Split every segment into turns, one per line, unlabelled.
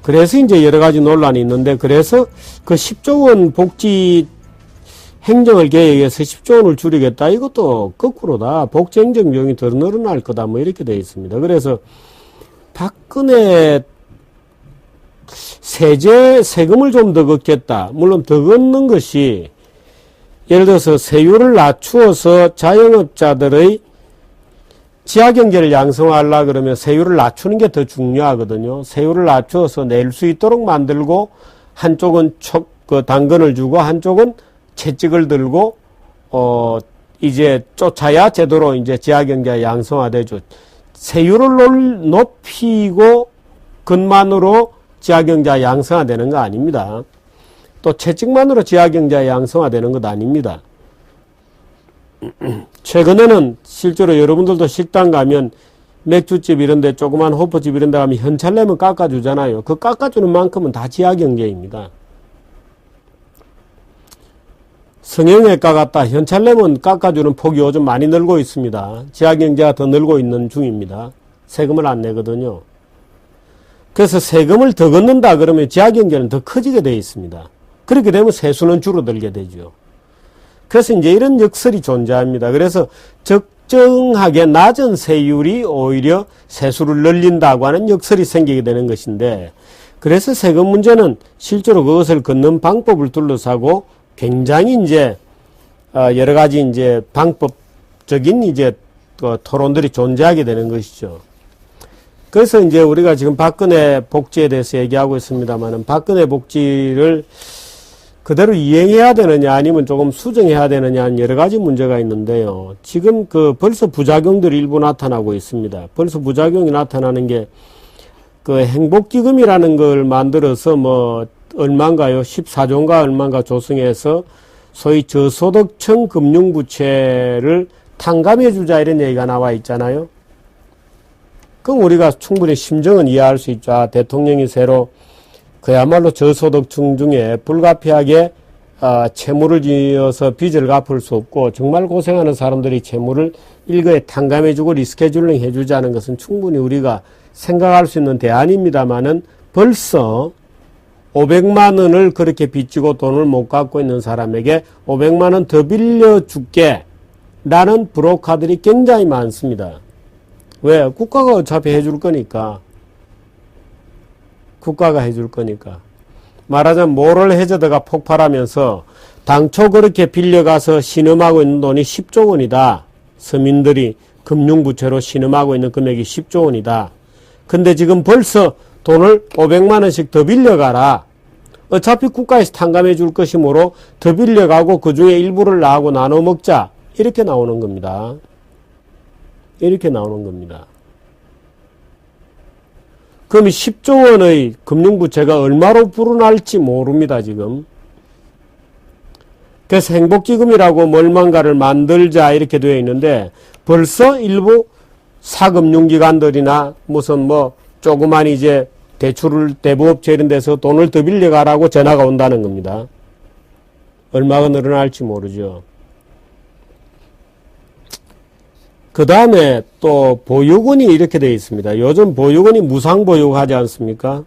그래서 이제 여러 가지 논란이 있는데, 그래서 그 10조 원 복지 행정을 계획해서 10조 원을 줄이겠다. 이것도 거꾸로다. 복지 행정 비용이 더 늘어날 거다. 뭐 이렇게 되어 있습니다. 그래서 박근혜 세금을 좀 더 걷겠다. 물론 더 걷는 것이 예를 들어서 세율을 낮추어서 자영업자들의 지하경제를 양성하려고 그러면 세율을 낮추는 게 더 중요하거든요. 세율을 낮추어서 낼 수 있도록 만들고 한쪽은 당근을 주고 한쪽은 채찍을 들고 이제 쫓아야 제대로 이제 지하경제가 양성화되죠. 세율을 높이고 그것만으로 지하경제가 양성화되는 거 아닙니다. 또 채찍만으로 지하경제가 양성화되는 것 아닙니다. 최근에는 실제로 여러분들도 식당 가면 맥주집 이런데 조그만 호프집 이런데 가면 현찰내면 깎아주잖아요. 그 깎아주는 만큼은 다 지하경제입니다. 성형외과 갔다 현찰내면 깎아주는 폭이 요즘 많이 늘고 있습니다. 지하경제가 더 늘고 있는 중입니다. 세금을 안 내거든요. 그래서 세금을 더 걷는다 그러면 지하경제는 더 커지게 되어 있습니다. 그렇게 되면 세수는 줄어들게 되죠. 그래서 이제 이런 역설이 존재합니다. 그래서 적정하게 낮은 세율이 오히려 세수를 늘린다고 하는 역설이 생기게 되는 것인데, 그래서 세금 문제는 실제로 그것을 걷는 방법을 둘러싸고 굉장히 이제 여러 가지 이제 방법적인 이제 토론들이 존재하게 되는 것이죠. 그래서 이제 우리가 지금 박근혜 복지에 대해서 얘기하고 있습니다만은, 박근혜 복지를 그대로 이행해야 되느냐 아니면 조금 수정해야 되느냐 하는 여러 가지 문제가 있는데요. 지금 벌써 부작용들이 일부 나타나고 있습니다. 벌써 부작용이 나타나는 게 행복기금이라는 걸 만들어서 얼마인가요? 14조인가 얼마인가 조성해서 소위 저소득층 금융부채를 탕감해 주자 이런 얘기가 나와 있잖아요. 그럼 우리가 충분히 심정은 이해할 수 있죠. 대통령이 새로 그야말로 저소득층 중에 불가피하게 채무를 지어서 빚을 갚을 수 없고 정말 고생하는 사람들이 채무를 일거에 탕감해주고 리스케줄링 해주자는 것은 충분히 우리가 생각할 수 있는 대안입니다만은, 벌써 500만 원을 그렇게 빚지고 돈을 못 갚고 있는 사람에게 500만 원 더 빌려줄게 라는 브로커들이 굉장히 많습니다. 왜? 국가가 어차피 해줄 거니까. 국가가 해줄 거니까. 말하자면 모럴 해저드가 폭발하면서 당초 그렇게 빌려가서 신음하고 있는 돈이 10조 원이다. 서민들이 금융부채로 신음하고 있는 금액이 10조 원이다. 근데 지금 벌써 돈을 500만 원씩 더 빌려가라. 어차피 국가에서 탕감해 줄 것이므로 더 빌려가고 그 중에 일부를 나하고 나눠 먹자. 이렇게 나오는 겁니다. 이렇게 나오는 겁니다. 그럼 10조 원의 금융부채가 얼마로 불어날지 모릅니다, 지금. 그래서 행복기금이라고 뭘만가를 만들자 이렇게 되어 있는데, 벌써 일부 사금융기관들이나 무슨 조그만 이제 대부업체 이런 데서 돈을 더 빌려가라고 전화가 온다는 겁니다. 얼마가 늘어날지 모르죠. 그 다음에 또 보육원이 이렇게 되어 있습니다. 요즘 보육원이 무상보육 하지 않습니까?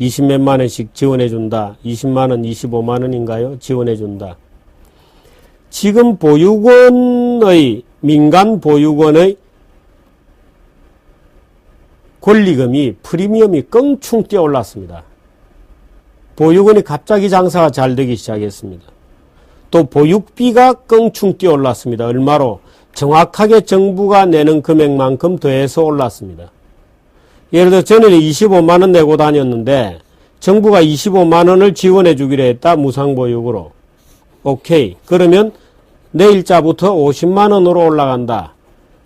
20몇만 원씩 지원해준다. 20만 원, 25만 원인가요? 지원해준다. 지금 민간 보육원의 권리금이 프리미엄이 껑충 뛰어 올랐습니다. 보육원이 갑자기 장사가 잘 되기 시작했습니다. 또 보육비가 껑충 뛰어 올랐습니다. 얼마로? 정확하게 정부가 내는 금액만큼 더해서 올랐습니다. 예를 들어 전에는 25만 원 내고 다녔는데 정부가 25만 원을 지원해 주기로 했다. 무상보육으로. 오케이. 그러면 내일자부터 50만 원으로 올라간다.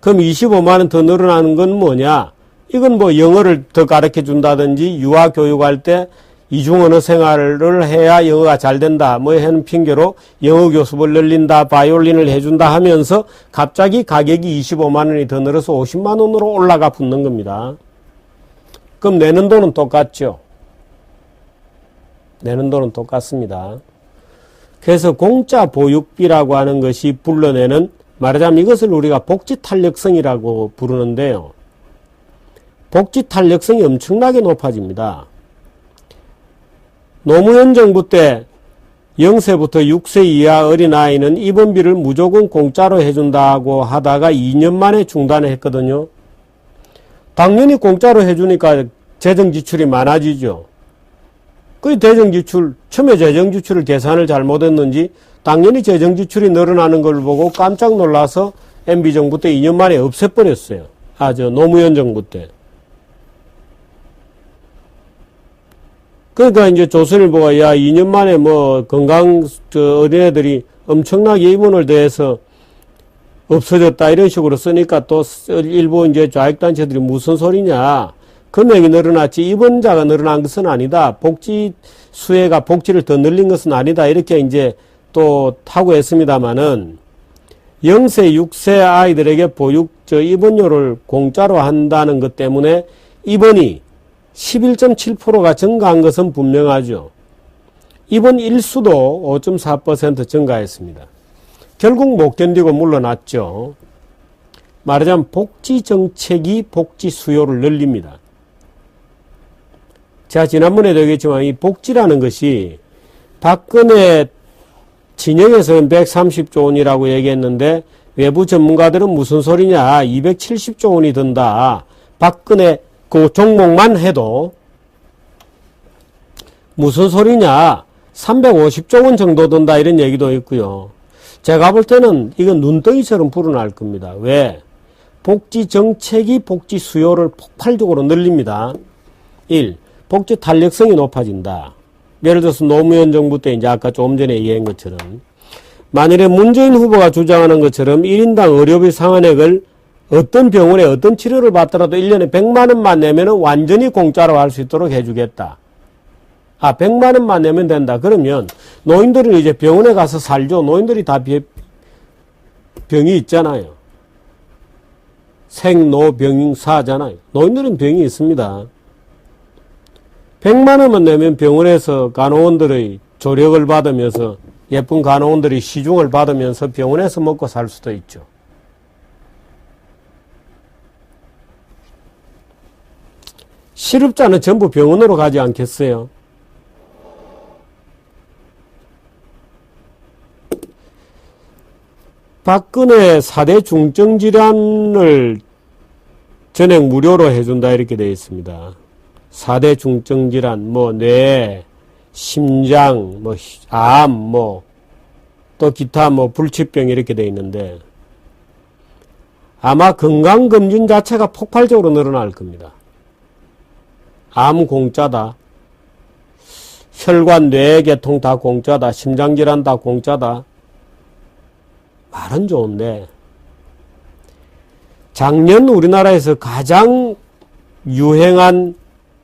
그럼 25만 원 더 늘어나는 건 뭐냐? 이건 영어를 더 가르쳐 준다든지 유아교육할 때 이중언어 생활을 해야 영어가 잘 된다. 하는 핑계로 영어 교습을 늘린다. 바이올린을 해준다 하면서 갑자기 가격이 25만 원이 더 늘어서 50만 원으로 올라가 붙는 겁니다. 그럼 내는 돈은 똑같죠. 내는 돈은 똑같습니다. 그래서 공짜 보육비라고 하는 것이 불러내는, 말하자면 이것을 우리가 복지탄력성이라고 부르는데요. 복지탄력성이 엄청나게 높아집니다. 노무현 정부 때 0세부터 6세 이하 어린아이는 입원비를 무조건 공짜로 해준다고 하다가 2년 만에 중단을 했거든요. 당연히 공짜로 해주니까 재정지출이 많아지죠. 그 재정지출, 처음에 재정지출을 계산을 잘못했는지 당연히 재정지출이 늘어나는 걸 보고 깜짝 놀라서 MB정부 때 2년 만에 없애버렸어요. 노무현 정부 때. 그러니까 이제 조선일보가 2년 만에 어린애들이 엄청나게 입원을 대해서 없어졌다 이런 식으로 쓰니까 또 일부 이제 좌익단체들이 무슨 소리냐. 금액이 늘어났지 입원자가 늘어난 것은 아니다. 복지 수혜가 복지를 더 늘린 것은 아니다. 이렇게 이제 또 하고 했습니다만은 0세, 6세 아이들에게 입원료를 공짜로 한다는 것 때문에 입원이 11.7%가 증가한 것은 분명하죠. 입원 일수도 5.4% 증가했습니다. 결국 못 견디고 물러났죠. 말하자면 복지 정책이 복지 수요를 늘립니다. 제가 지난번에도 얘기했지만 이 복지라는 것이 박근혜 진영에서는 130조 원이라고 얘기했는데 외부 전문가들은 무슨 소리냐 270조 원이 든다. 박근혜 그 종목만 해도 무슨 소리냐 350조 원 정도 든다 이런 얘기도 있고요. 제가 볼 때는 이건 눈덩이처럼 불어날 겁니다. 왜? 복지 정책이 복지 수요를 폭발적으로 늘립니다. 1. 복지 탄력성이 높아진다. 예를 들어서 노무현 정부 때 이제 아까 조금 전에 얘기한 것처럼 만일에 문재인 후보가 주장하는 것처럼 1인당 의료비 상한액을 어떤 병원에 어떤 치료를 받더라도 1년에 100만 원만 내면은 완전히 공짜로 할 수 있도록 해주겠다. 100만 원만 내면 된다. 그러면 노인들은 이제 병원에 가서 살죠. 노인들이 다 병이 있잖아요. 생로병사잖아요. 노인들은 병이 있습니다. 100만 원만 내면 병원에서 간호원들의 조력을 받으면서 예쁜 간호원들이 시중을 받으면서 병원에서 먹고 살 수도 있죠. 실업자는 전부 병원으로 가지 않겠어요? 박근혜 4대 중증질환을 전액 무료로 해준다 이렇게 되어 있습니다. 4대 중증질환, 뇌, 심장, 암, 또 기타 불치병 이렇게 되어 있는데 아마 건강검진 자체가 폭발적으로 늘어날 겁니다. 암 공짜다. 혈관, 뇌계통 다 공짜다. 심장질환 다 공짜다. 말은 좋은데 작년 우리나라에서 가장 유행한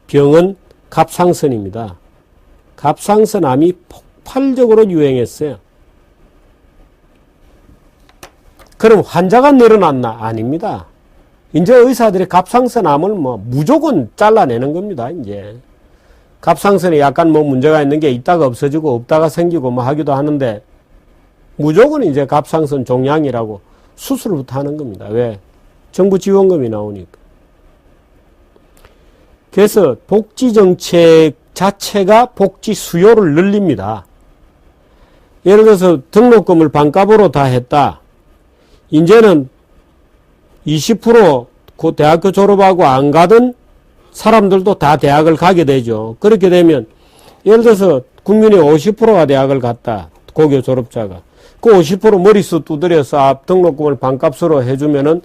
병은 갑상선입니다. 갑상선암이 폭발적으로 유행했어요. 그럼 환자가 늘어났나? 아닙니다. 이제 의사들이 갑상선암을 무조건 잘라내는 겁니다. 이제 갑상선에 약간 문제가 있는 게 있다가 없어지고 없다가 생기고 하기도 하는데 무조건 이제 갑상선 종양이라고 수술부터 하는 겁니다. 왜? 정부 지원금이 나오니까. 그래서 복지정책 자체가 복지 수요를 늘립니다. 예를 들어서 등록금을 반값으로 다 했다. 이제는 20% 대학교 졸업하고 안 가던 사람들도 다 대학을 가게 되죠. 그렇게 되면 예를 들어서 국민의 50%가 대학을 갔다. 고교 졸업자가. 그 50% 머리수 두드려서 등록금을 반값으로 해주면은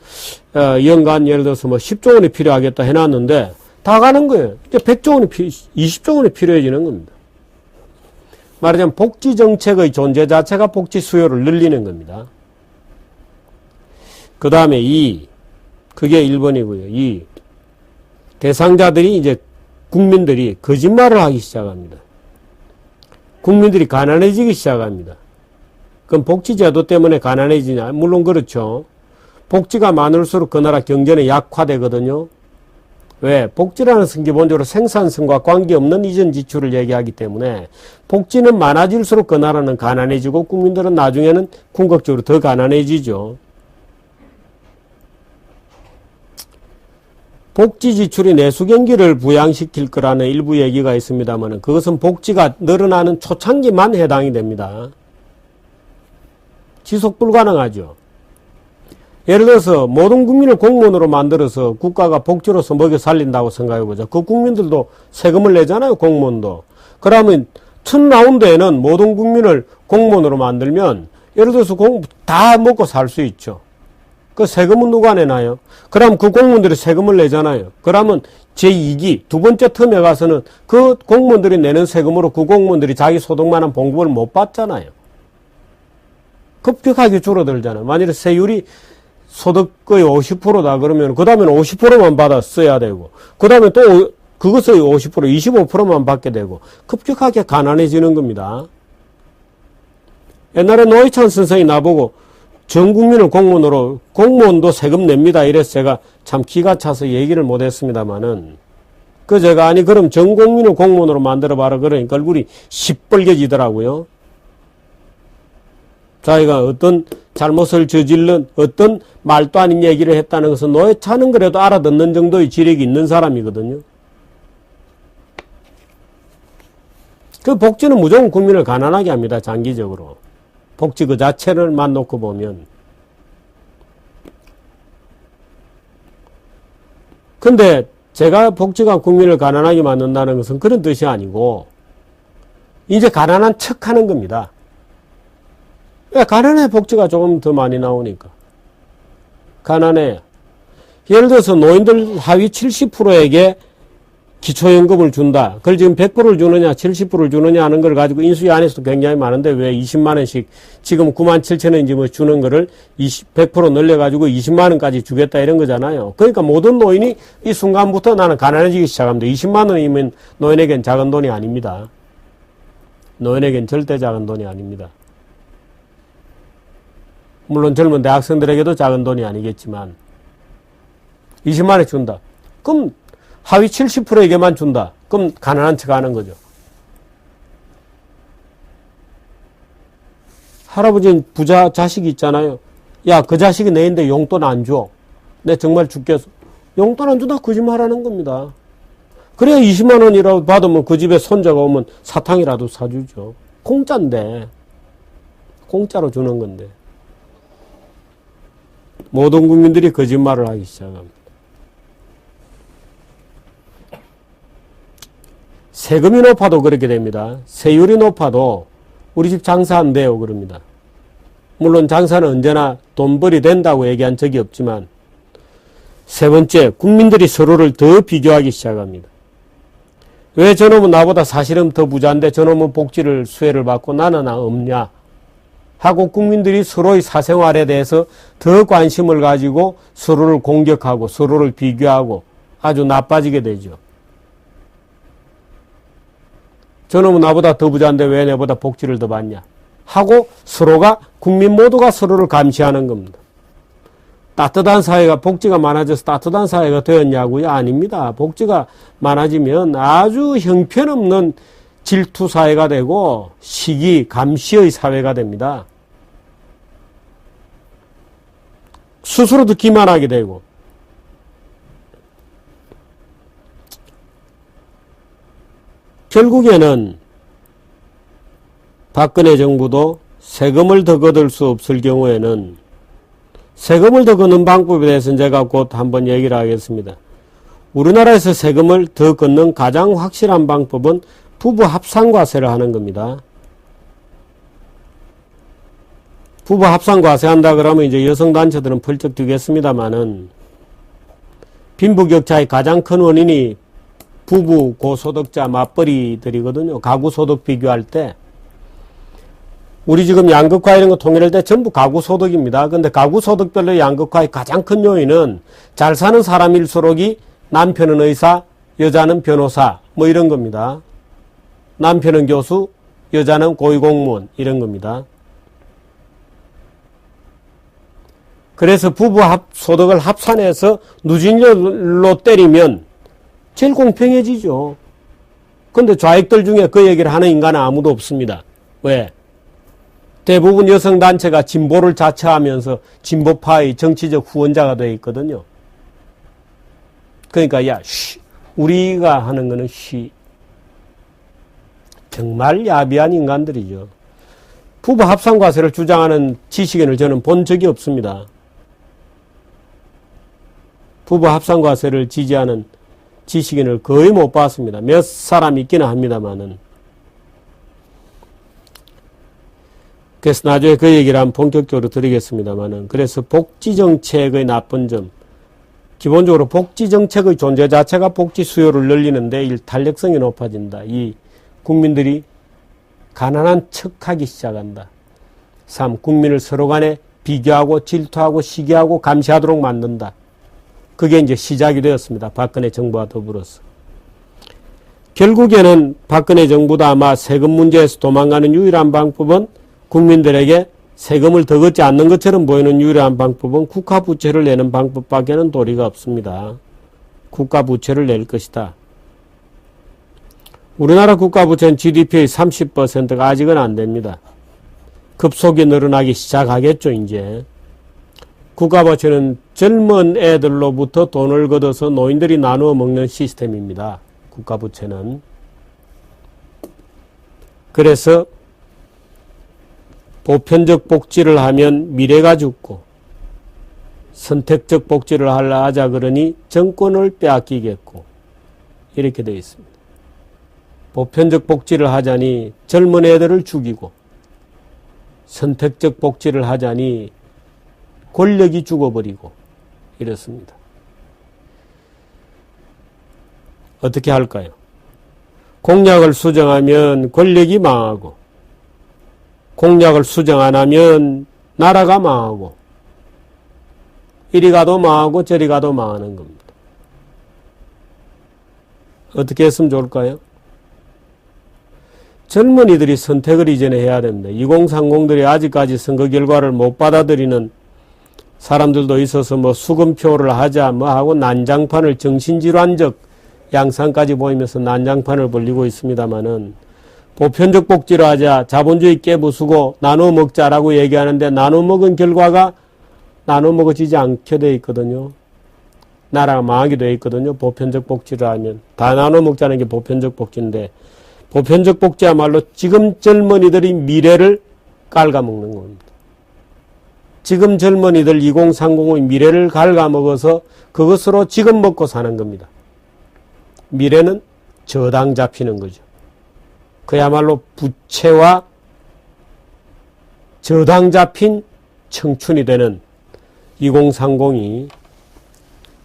연간 예를 들어서 10조 원이 필요하겠다 해놨는데 다 가는 거예요. 이제 100조 원이 20조 원이 필요해지는 겁니다. 말하자면 복지 정책의 존재 자체가 복지 수요를 늘리는 겁니다. 그 다음에 그게 1번이고요. 대상자들이 이제 국민들이 거짓말을 하기 시작합니다. 국민들이 가난해지기 시작합니다. 그럼 복지제도 때문에 가난해지냐? 물론 그렇죠. 복지가 많을수록 그 나라 경제는 약화되거든요. 왜? 복지라는 것은 기본적으로 생산성과 관계없는 이전 지출을 얘기하기 때문에 복지는 많아질수록 그 나라는 가난해지고 국민들은 나중에는 궁극적으로 더 가난해지죠. 복지 지출이 내수 경기를 부양시킬 거라는 일부 얘기가 있습니다만 그것은 복지가 늘어나는 초창기만 해당이 됩니다. 지속 불가능하죠. 예를 들어서 모든 국민을 공무원으로 만들어서 국가가 복지로서 먹여 살린다고 생각해보자. 그 국민들도 세금을 내잖아요. 공무원도. 그러면 첫 라운드에는 모든 국민을 공무원으로 만들면 예를 들어서 다 먹고 살 수 있죠. 그 세금은 누가 내나요? 그럼 그 공무원들이 세금을 내잖아요. 그러면 제2기 두 번째 텀에 가서는 그 공무원들이 내는 세금으로 그 공무원들이 자기 소득만한 봉급을 못 받잖아요. 급격하게 줄어들잖아요. 만일에 세율이 소득의 50%다 그러면 그 다음에는 50%만 받아 써야 되고 그 다음에 또 그것의 50% 25%만 받게 되고 급격하게 가난해지는 겁니다. 옛날에 노회찬 선생이 나보고 전 국민을 공무원으로 공무원도 세금 냅니다 이래서 제가 참 기가 차서 얘기를 못했습니다마는 그 제가 아니 그럼 전 국민을 공무원으로 만들어봐라 그러니까 얼굴이 시뻘개지더라고요. 자기가 어떤 잘못을 저질른 어떤 말도 아닌 얘기를 했다는 것은 노회찬은 그래도 알아듣는 정도의 지력이 있는 사람이거든요. 그 복지는 무조건 국민을 가난하게 합니다. 장기적으로. 복지 그 자체를만 놓고 보면. 근데 제가 복지가 국민을 가난하게 만든다는 것은 그런 뜻이 아니고 이제 가난한 척하는 겁니다. 왜 가난해 복지가 조금 더 많이 나오니까. 가난해. 예를 들어서 노인들 하위 70%에게 기초연금을 준다. 그걸 지금 100%를 주느냐 70%를 주느냐 하는 걸 가지고 인수위 안에서도 굉장히 많은데 왜 20만 원씩 지금 9만 7천 원인지 뭐 주는 거를 100% 늘려가지고 20만 원까지 주겠다 이런 거잖아요. 그러니까 모든 노인이 이 순간부터 나는 가난해지기 시작합니다. 20만 원이면 노인에겐 작은 돈이 아닙니다. 노인에겐 절대 작은 돈이 아닙니다. 물론 젊은 대학생들에게도 작은 돈이 아니겠지만 20만 원 준다. 그럼 하위 70%에게만 준다. 그럼 가난한 척 하는 거죠. 할아버지는 부자 자식이 있잖아요. 야, 그 자식이 내인데 용돈 안 줘. 내 정말 죽겠어. 용돈 안 주다 거짓말하는 겁니다. 그래야 20만 원이라도 받으면 그 집에 손자가 오면 사탕이라도 사주죠. 공짜인데. 공짜로 주는 건데. 모든 국민들이 거짓말을 하기 시작합니다. 세금이 높아도 그렇게 됩니다. 세율이 높아도 우리 집 장사 안 돼요 그럽니다. 물론 장사는 언제나 돈벌이 된다고 얘기한 적이 없지만 세 번째, 국민들이 서로를 더 비교하기 시작합니다. 왜 저놈은 나보다 사실은 더 부자인데 저놈은 복지를 수혜를 받고 나는 없냐 하고 국민들이 서로의 사생활에 대해서 더 관심을 가지고 서로를 공격하고 서로를 비교하고 아주 나빠지게 되죠. 저놈은 나보다 더 부자인데 왜 내보다 복지를 더 받냐 하고 서로가 국민 모두가 서로를 감시하는 겁니다. 따뜻한 사회가 복지가 많아져서 따뜻한 사회가 되었냐고요? 아닙니다. 복지가 많아지면 아주 형편없는 질투 사회가 되고 시기, 감시의 사회가 됩니다. 스스로도 기만하게 되고 결국에는 박근혜 정부도 세금을 더 거둘 수 없을 경우에는 세금을 더 걷는 방법에 대해서는 제가 곧 한번 얘기를 하겠습니다. 우리나라에서 세금을 더 걷는 가장 확실한 방법은 부부 합산과세를 하는 겁니다. 부부 합산과세 한다 그러면 이제 여성단체들은 펄쩍 뛰겠습니다만은 빈부격차의 가장 큰 원인이 부부 고소득자 맞벌이들이거든요. 가구소득 비교할 때 우리 지금 양극화 이런 거 통일할 때 전부 가구소득입니다. 근데 가구소득별로 양극화의 가장 큰 요인은 잘 사는 사람일수록이 남편은 의사, 여자는 변호사 뭐 이런 겁니다. 남편은 교수, 여자는 고위공무원 이런 겁니다. 그래서 부부 소득을 합산해서 누진율로 때리면 제일 공평해지죠. 근데 좌익들 중에 그 얘기를 하는 인간은 아무도 없습니다. 왜? 대부분 여성단체가 진보를 자처하면서 진보파의 정치적 후원자가 되어 있거든요. 그러니까 야, 우리가 하는 거는 정말 야비한 인간들이죠. 부부 합산과세를 주장하는 지식인을 저는 본 적이 없습니다. 부부 합산과세를 지지하는 지식인을 거의 못 봤습니다. 몇 사람 있기는 합니다만은. 그래서 나중에 그 얘기를 한번 본격적으로 드리겠습니다만은, 그래서 복지정책의 나쁜 점, 기본적으로 복지정책의 존재 자체가 복지 수요를 늘리는데 이 탄력성이 높아진다. 이 국민들이 가난한 척하기 시작한다. 3. 국민을 서로 간에 비교하고 질투하고 시기하고 감시하도록 만든다. 그게 이제 시작이 되었습니다. 박근혜 정부와 더불어서. 결국에는 박근혜 정부도 아마 세금 문제에서 도망가는 유일한 방법은 국민들에게 세금을 더 걷지 않는 것처럼 보이는 유일한 방법은 국가부채를 내는 방법밖에는 도리가 없습니다. 국가부채를 낼 것이다. 우리나라 국가부채는 GDP의 30%가 아직은 안 됩니다. 급속히 늘어나기 시작하겠죠, 이제. 국가부채는 젊은 애들로부터 돈을 걷어서 노인들이 나누어 먹는 시스템입니다. 국가부채는. 그래서 보편적 복지를 하면 미래가 죽고 선택적 복지를 하자 그러니 정권을 빼앗기겠고 이렇게 되어 있습니다. 보편적 복지를 하자니 젊은 애들을 죽이고 선택적 복지를 하자니 권력이 죽어버리고 이렇습니다. 어떻게 할까요? 공약을 수정하면 권력이 망하고 공약을 수정 안 하면 나라가 망하고 이리 가도 망하고 저리 가도 망하는 겁니다. 어떻게 했으면 좋을까요? 젊은이들이 선택을 이전에 해야 됩니다. 2030들이 아직까지 선거 결과를 못 받아들이는 사람들도 있어서 뭐 수금표를 하자 뭐 하고 난장판을 정신질환적 양상까지 보이면서 난장판을 벌리고 있습니다마는 보편적 복지를 하자, 자본주의 깨부수고 나눠 먹자라고 얘기하는데 나눠 먹은 결과가 나눠 먹어지지 않게 돼 있거든요. 나라가 망하게 돼 있거든요. 보편적 복지를 하면. 다 나눠 먹자는 게 보편적 복지인데 보편적 복지야말로 지금 젊은이들이 미래를 갉아먹는 겁니다. 지금 젊은이들 2030의 미래를 갉아먹어서 그것으로 지금 먹고 사는 겁니다. 미래는 저당 잡히는 거죠. 그야말로 부채와 저당 잡힌 청춘이 되는 2030이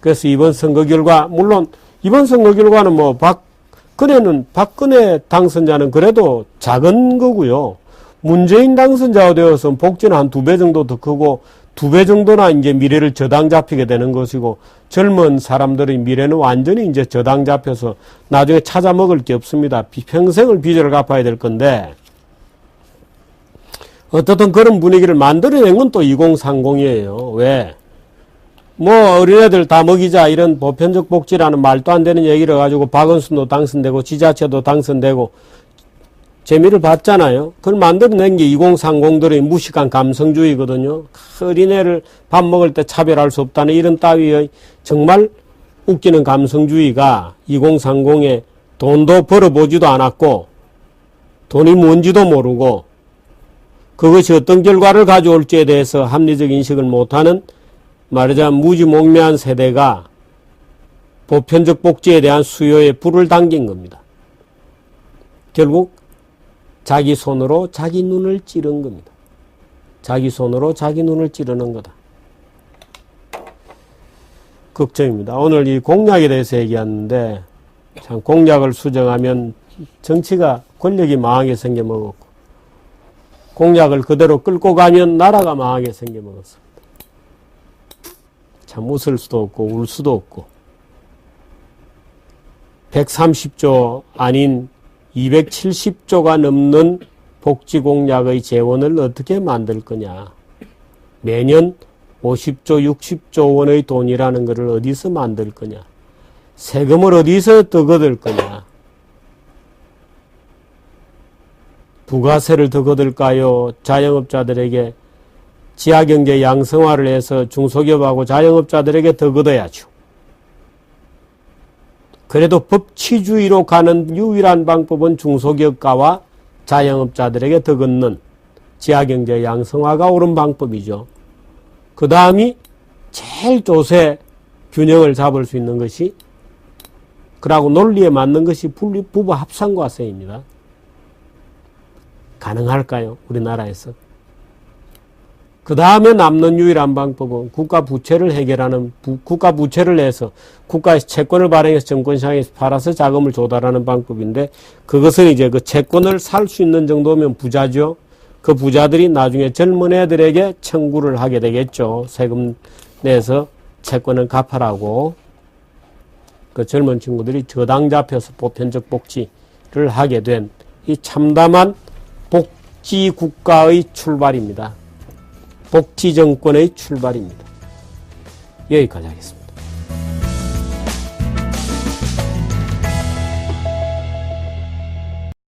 그래서 이번 선거 결과 물론 이번 선거 결과는 뭐 박근혜 당선자는 그래도 작은 거고요. 문재인 당선자가 되어서 복지는 한 2배 정도 더 크고 2배 정도나 이제 미래를 저당 잡히게 되는 것이고 젊은 사람들의 미래는 완전히 이제 저당 잡혀서 나중에 찾아 먹을 게 없습니다. 평생을 빚을 갚아야 될 건데 어떻든 그런 분위기를 만들어낸 건 또 2030이에요. 왜? 뭐 어린애들 다 먹이자 이런 보편적 복지라는 말도 안 되는 얘기를 가지고 박원순도 당선되고 지자체도 당선되고 재미를 봤잖아요. 그걸 만들어낸 게 2030들의 무식한 감성주의거든요. 어린애를 밥 먹을 때 차별할 수 없다는 이런 따위의 정말 웃기는 감성주의가 2030에 돈도 벌어보지도 않았고 돈이 뭔지도 모르고 그것이 어떤 결과를 가져올지에 대해서 합리적 인식을 못하는 말하자면 무지몽매한 세대가 보편적 복지에 대한 수요에 불을 당긴 겁니다. 결국 자기 손으로 자기 눈을 찌른 겁니다. 자기 손으로 자기 눈을 찌르는 거다. 걱정입니다. 오늘 이 공약에 대해서 얘기하는데 참 공약을 수정하면 정치가 권력이 망하게 생겨먹었고 공약을 그대로 끌고 가면 나라가 망하게 생겨먹었습니다. 참 웃을 수도 없고 울 수도 없고 130조 아닌 270조가 넘는 복지공약의 재원을 어떻게 만들 거냐. 매년 50조, 60조 원의 돈이라는 것을 어디서 만들 거냐. 세금을 어디서 더 걷을 거냐. 부가세를 더 걷을까요? 자영업자들에게 지하경제 양성화를 해서 중소기업하고 자영업자들에게 더 걷어야죠. 그래도 법치주의로 가는 유일한 방법은 중소기업가와 자영업자들에게 더 걷는 지하경제 양성화가 옳은 방법이죠. 그 다음이 제일 조세 균형을 잡을 수 있는 것이, 그러고 논리에 맞는 것이 부부 합산과세입니다. 가능할까요? 우리나라에서. 그 다음에 남는 유일한 방법은 국가 부채를 해결하는, 국가 부채를 내서 국가에서 채권을 발행해서 정권시장에서 팔아서 자금을 조달하는 방법인데, 그것은 이제 그 채권을 살 수 있는 정도면 부자죠. 그 부자들이 나중에 젊은 애들에게 청구를 하게 되겠죠. 세금 내서 채권을 갚아라고. 그 젊은 친구들이 저당 잡혀서 보편적 복지를 하게 된 이 참담한 복지국가의 출발입니다. 복지정권의 출발입니다. 여기까지 하겠습니다.